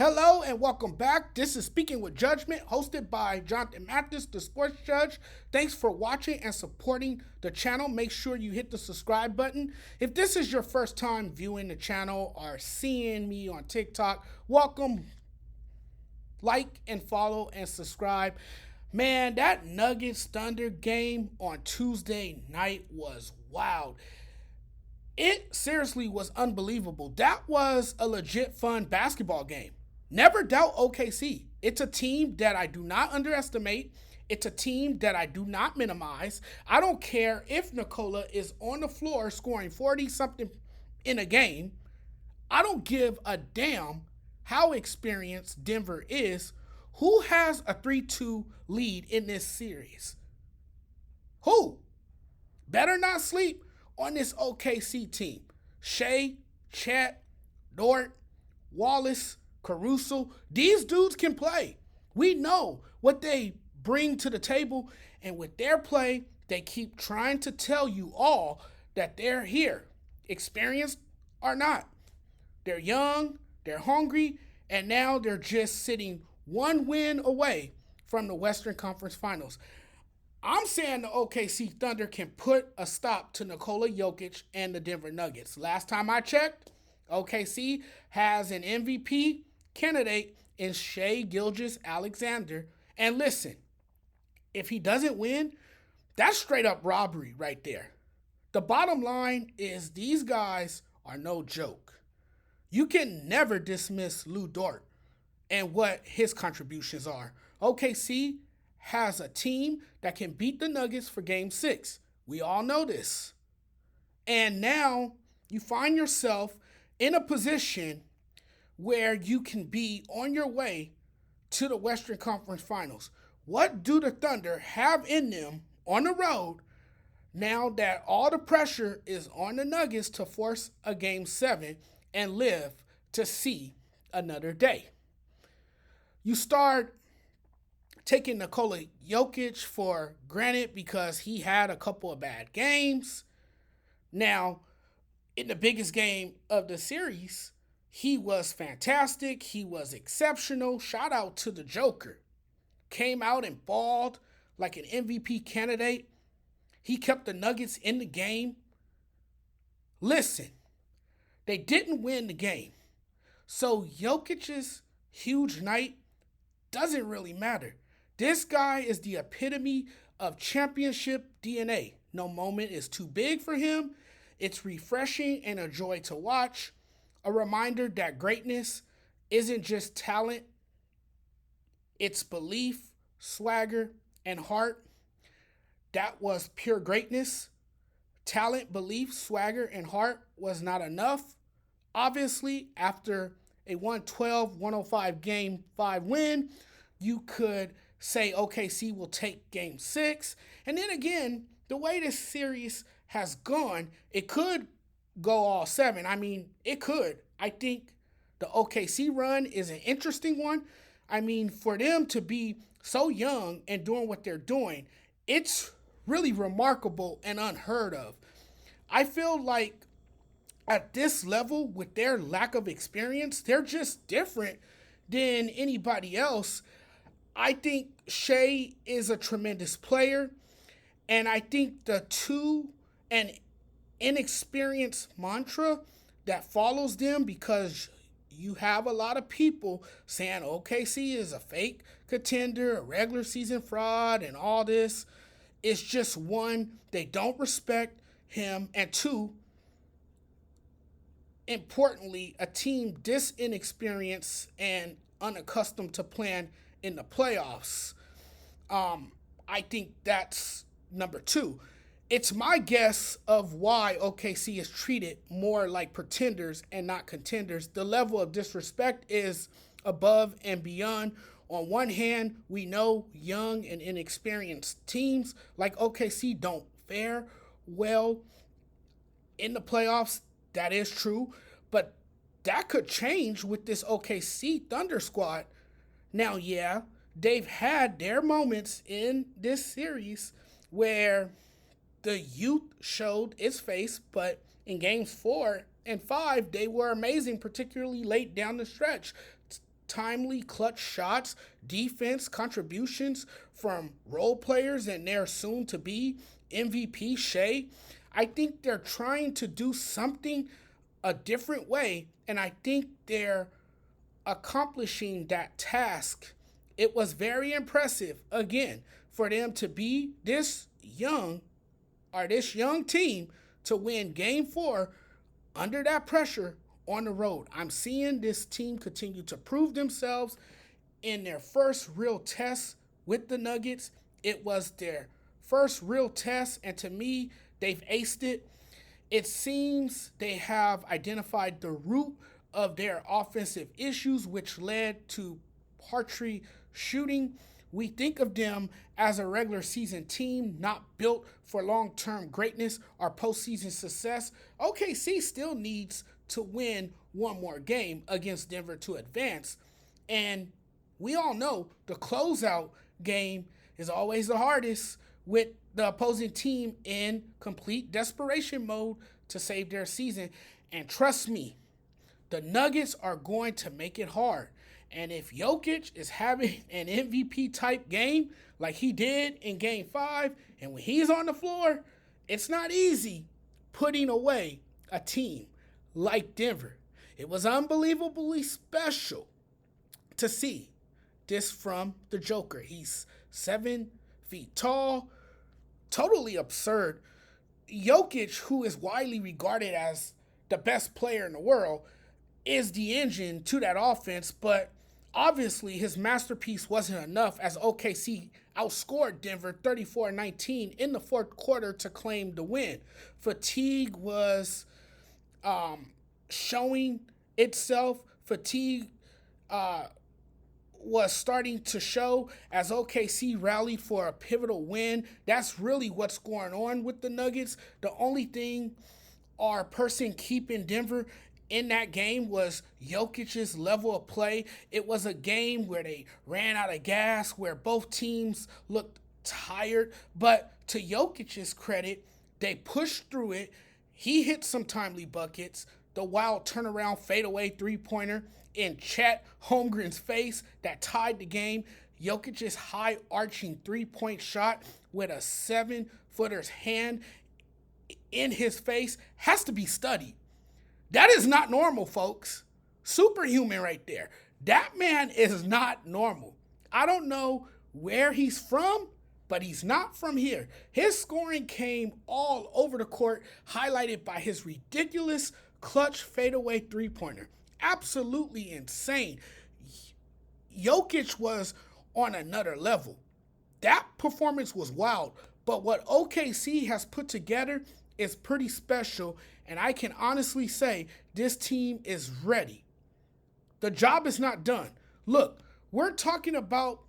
Hello and welcome back. This is Speaking with Judgment, hosted by Jonathan Mathis, the sports judge. Thanks for watching and supporting the channel. Make sure you hit the subscribe button. If this is your first time viewing the channel or seeing me on TikTok, welcome. Like and follow and subscribe. Man, that Nuggets Thunder game on Tuesday night was wild. It seriously was unbelievable. That was a legit fun basketball game. Never doubt OKC. It's a team that I do not underestimate. It's a team that I do not minimize. I don't care if Nikola is on the floor scoring 40 something in a game. I don't give a damn how experienced Denver is. Who has a 3-2 lead in this series? Who? Better not sleep on this OKC team. Shea, Chet, Dort, Wallace, Caruso, these dudes can play. We know what they bring to the table, and with their play, they keep trying to tell you all that they're here, experienced or not. They're young, they're hungry, and now they're just sitting one win away from the Western Conference Finals. I'm saying the OKC Thunder can put a stop to Nikola Jokic and the Denver Nuggets. Last time I checked, OKC has an MVP candidate in Shai Gilgeous-Alexander. And listen, if he doesn't win, that's straight up robbery right there. The bottom line is these guys are no joke. You can never dismiss Lou Dort and what his contributions are. OKC has a team that can beat the Nuggets for Game 6. We all know this. And now you find yourself in a position where you can be on your way to the Western Conference Finals. What do the Thunder have in them on the road now that all the pressure is on the Nuggets to force a Game 7 and live to see another day? You start taking Nikola Jokic for granted because he had a couple of bad games. Now, in the biggest game of the series, he was fantastic. He was exceptional. Shout out to the Joker. Came out and balled like an MVP candidate. He kept the Nuggets in the game. Listen, they didn't win the game. So Jokic's huge night doesn't really matter. This guy is the epitome of championship DNA. No moment is too big for him. It's refreshing and a joy to watch. A reminder that greatness isn't just talent, it's belief, swagger, and heart. That was pure greatness. Talent, belief, swagger, and heart was not enough. Obviously, after a 112-105 Game 5 win, you could say OKC will take Game 6. And then again, the way this series has gone, it could go all 7. I mean, it could. I think the OKC run is an interesting one. I mean, for them to be so young and doing what they're doing, it's really remarkable and unheard of. I feel like at this level, with their lack of experience, they're just different than anybody else. I think Shea is a tremendous player, and I think the two and inexperienced mantra that follows them, because you have a lot of people saying OKC is a fake contender, a regular season fraud, and all this. It's just one, they don't respect him, and two, importantly, a team this inexperienced and unaccustomed to playing in the playoffs. I think that's number two. It's my guess of why OKC is treated more like pretenders and not contenders. The level of disrespect is above and beyond. On one hand, we know young and inexperienced teams like OKC don't fare well in the playoffs. That is true. But that could change with this OKC Thunder squad. Now, yeah, they've had their moments in this series where the youth showed its face, but in games 4 and 5, they were amazing, particularly late down the stretch. timely, clutch shots, defense, contributions from role players and their soon-to-be MVP, Shea. I think they're trying to do something a different way, and I think they're accomplishing that task. It was very impressive, again, for them to be this young team to win game 4 under that pressure on the road. I'm seeing this team continue to prove themselves in their first real test with the Nuggets. It was their first real test, and to me, they've aced it. It seems they have identified the root of their offensive issues, which led to paltry shooting. We think of them as a regular season team not built for long-term greatness or postseason success. OKC still needs to win one more game against Denver to advance. And we all know the closeout game is always the hardest, with the opposing team in complete desperation mode to save their season. And trust me, the Nuggets are going to make it hard. And if Jokic is having an MVP type game like he did in game 5, and when he's on the floor, it's not easy putting away a team like Denver. It was unbelievably special to see this from the Joker. He's 7 feet tall, totally absurd. Jokic, who is widely regarded as the best player in the world, is the engine to that offense, but obviously his masterpiece wasn't enough as OKC outscored Denver 34-19 in the fourth quarter to claim the win. Fatigue was showing itself. Fatigue was starting to show as OKC rallied for a pivotal win. That's really what's going on with the Nuggets. The only thing or person keeping Denver in that game was Jokic's level of play. It was a game where they ran out of gas, where both teams looked tired. But to Jokic's credit, they pushed through it. He hit some timely buckets. The wild turnaround fadeaway three-pointer in Chet Holmgren's face that tied the game. Jokic's high-arching three-point shot with a 7-footer's hand in his face has to be studied. That is not normal, folks. Superhuman right there. That man is not normal. I don't know where he's from, but he's not from here. His scoring came all over the court, highlighted by his ridiculous clutch fadeaway three-pointer. Absolutely insane. Jokic was on another level. That performance was wild, but what OKC has put together is pretty special, and I can honestly say this team is ready. The job is not done. Look, we're talking about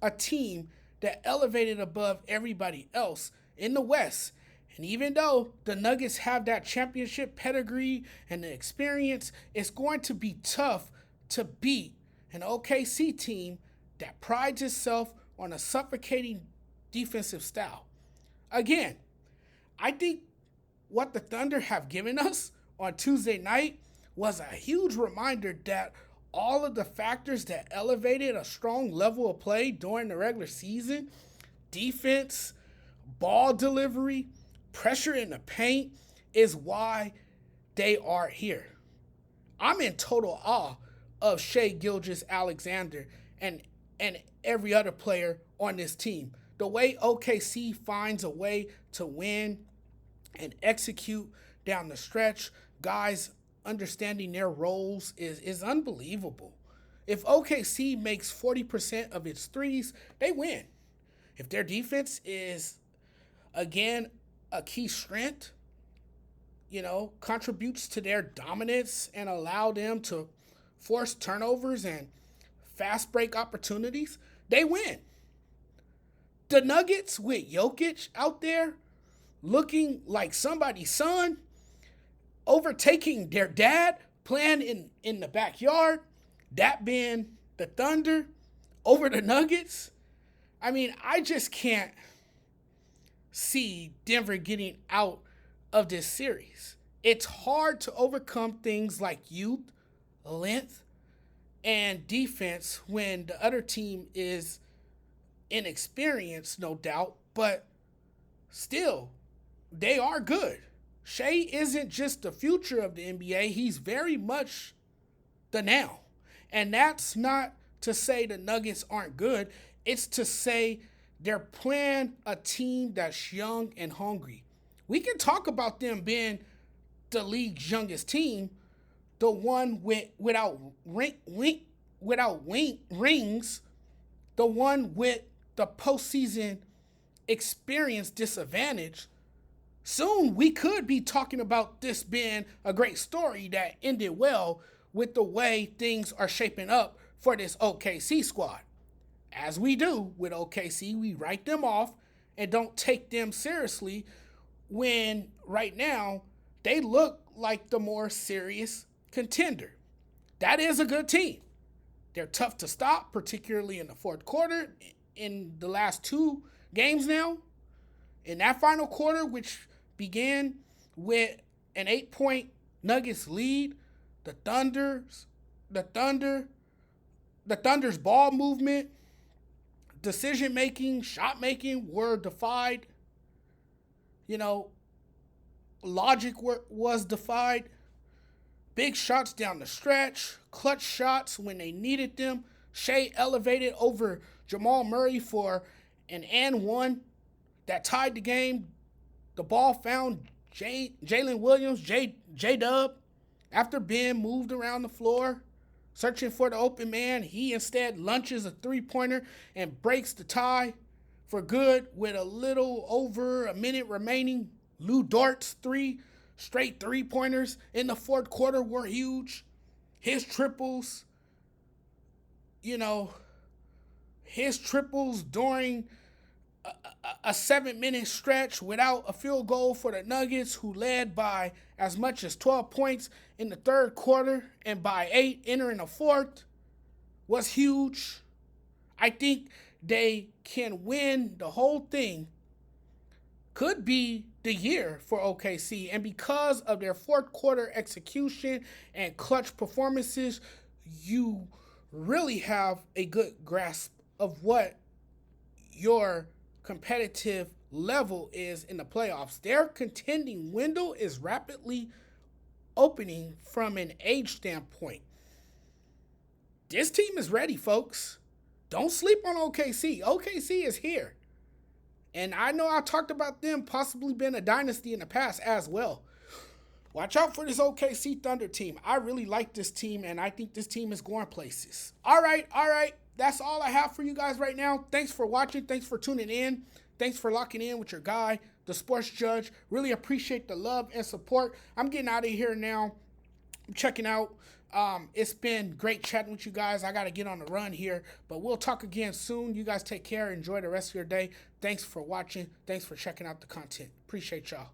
a team that elevated above everybody else in the West. And even though the Nuggets have that championship pedigree and the experience, it's going to be tough to beat an OKC team that prides itself on a suffocating defensive style. Again, I think what the Thunder have given us on Tuesday night was a huge reminder that all of the factors that elevated a strong level of play during the regular season, defense, ball delivery, pressure in the paint, is why they are here. I'm in total awe of Shai Gilgeous-Alexander and every other player on this team. The way OKC finds a way to win and execute down the stretch, guys understanding their roles is unbelievable. If OKC makes 40% of its threes, they win. If their defense is, again, a key strength, contributes to their dominance and allow them to force turnovers and fast break opportunities, they win. The Nuggets with Jokic out there looking like somebody's son, overtaking their dad, playing in the backyard, that being the Thunder over the Nuggets. I mean, I just can't see Denver getting out of this series. It's hard to overcome things like youth, length, and defense when the other team is inexperienced, no doubt, but still, they are good. Shea isn't just the future of the NBA, he's very much the now. And that's not to say the Nuggets aren't good, it's to say they're playing a team that's young and hungry. We can talk about them being the league's youngest team, the one without rings, the one with the postseason experience disadvantage. Soon we could be talking about this being a great story that ended well with the way things are shaping up for this OKC squad. As we do with OKC, we write them off and don't take them seriously when right now they look like the more serious contender. That is a good team. They're tough to stop, particularly in the fourth quarter. In the last two games now, in that final quarter, which began with an 8-point Nuggets lead, the Thunder's ball movement, decision making, shot making were defied. Logic was defied. Big shots down the stretch, clutch shots when they needed them. Shea elevated over Jamal Murray for an and one that tied the game. The ball found Jalen Williams, J-Dub. After being moved around the floor, searching for the open man, he instead launches a three-pointer and breaks the tie for good with a little over a minute remaining. Lou Dort's three straight three-pointers in the fourth quarter were huge. His triples during a 7-minute stretch without a field goal for the Nuggets, who led by as much as 12 points in the third quarter and by 8 entering the fourth, was huge. I think they can win the whole thing. Could be the year for OKC, and because of their fourth quarter execution and clutch performances, you really have a good grasp of what your competitive level is in the playoffs. Their contending window is rapidly opening from an age standpoint. This team is ready, folks. Don't sleep on OKC. OKC is here. And I know I talked about them possibly being a dynasty in the past as well. Watch out for this OKC Thunder team. I really like this team, and I think this team is going places. All right. That's all I have for you guys right now. Thanks for watching. Thanks for tuning in. Thanks for locking in with your guy, the Sports Judge. Really appreciate the love and support. I'm getting out of here now. I'm checking out. It's been great chatting with you guys. I got to get on the run here, but we'll talk again soon. You guys take care. Enjoy the rest of your day. Thanks for watching. Thanks for checking out the content. Appreciate y'all.